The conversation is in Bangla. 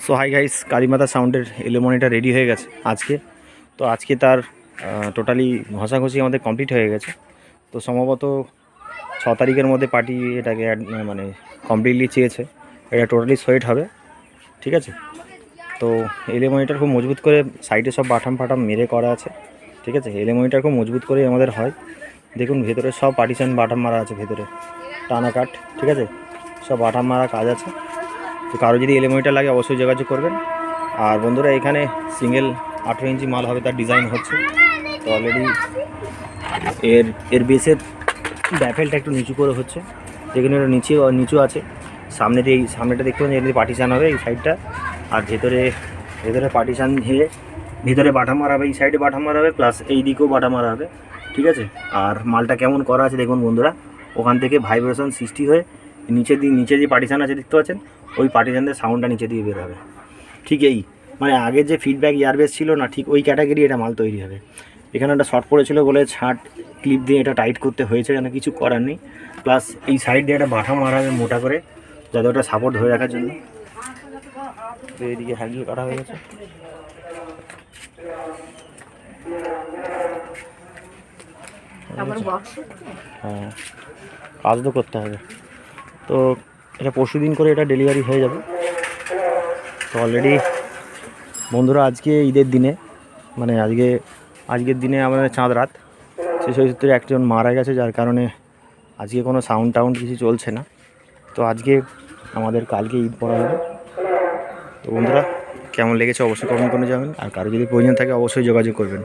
সো হাই গাইস, কালীমাতা সাউন্ডের এলো মনিটর রেডি হয়ে গেছে আজকে। তো আজকে তার টোটালি ঘষাঘষি আমাদের কমপ্লিট হয়ে গেছে। তো সম্ভবত 6 তারিখের মধ্যে পার্টি এটাকে মানে কমপ্লিটলি চেয়েছে। এটা টোটালি সোয়েট হবে, ঠিক আছে। তো এলো মনিটর খুব মজবুত করে সাইডে সব বাটাম ফাটাম মেরে করা আছে, ঠিক আছে। এলো মনিটর খুব মজবুত করে আমাদের হয়। দেখুন ভেতরে সব পার্টিশন বাটাম মারা আছে, ভেতরে টানা কাট, ঠিক আছে, সব বাটাম মারা কাজ আছে। তো কারো যদি এলো মনিটর লাগে অবশ্যই যোগাযোগ করবেন। আর বন্ধুরা, এখানে সিঙ্গেল 18 ইঞ্চি মাল হবে, তার ডিজাইন হচ্ছে। তো অলরেডি এর বেসের ব্যাফেলটা একটু নিচু করে হচ্ছে, যেখানে নিচু আছে। সামনেটা দেখতে পাচ্ছেন, এর পার্টিশান হবে এই সাইডটা। আর ভেতরে পার্টিশান হয়ে ভিতরে বাটা মারা হবে, এই সাইডে বাটা মারা হবে, প্লাস এই দিকেও বাটা মারা হবে, ঠিক আছে। আর মালটা কেমন করা আছে দেখুন বন্ধুরা, ওখান থেকে ভাইব্রেশন সৃষ্টি হয়ে নিচে যে পার্টিশান আছে দেখতে পাচ্ছেন, ওই পার্টিশানদের সাউন্ডটা নিচে দিয়ে বের হবে। ঠিক এই মানে আগের যে ফিডব্যাক ইয়ারবেস ছিল না, ঠিক ওই ক্যাটাগরি এটা মাল তৈরি হবে। এখানে একটা শর্ট পড়েছিল বলে ছাট ক্লিপ দিয়ে এটা টাইট করতে হয়েছে, কেন কিছু করার নেই। প্লাস এই সাইড দিয়ে একটা বাটা মারা হবে মোটা করে, যাতে ওটা সাপোর্ট ধরে রাখার জন্য। তো এইদিকে হ্যান্ডেল করা হয়ে গেছে। হ্যাঁ, কাজ তো করতে হবে। তো এটা পরশু দিন করে এটা ডেলিভারি হয়ে যাবে। তো অলরেডি বন্ধুরা, আজকে ঈদের দিনে মানে আজকের দিনে আমাদের চাঁদ রাত, সেই সূত্রে একজন মারা গেছে, যার কারণে আজকে কোনো সাউন্ড কিছু চলছে না। তো আজকে আমাদের কালকে ঈদ পড়া হবে। তো বন্ধুরা, কেমন লেগেছে অবশ্যই কমেন্ট করে যাবেন। আর কারো যদি প্রয়োজন থাকে অবশ্যই যোগাযোগ করবেন।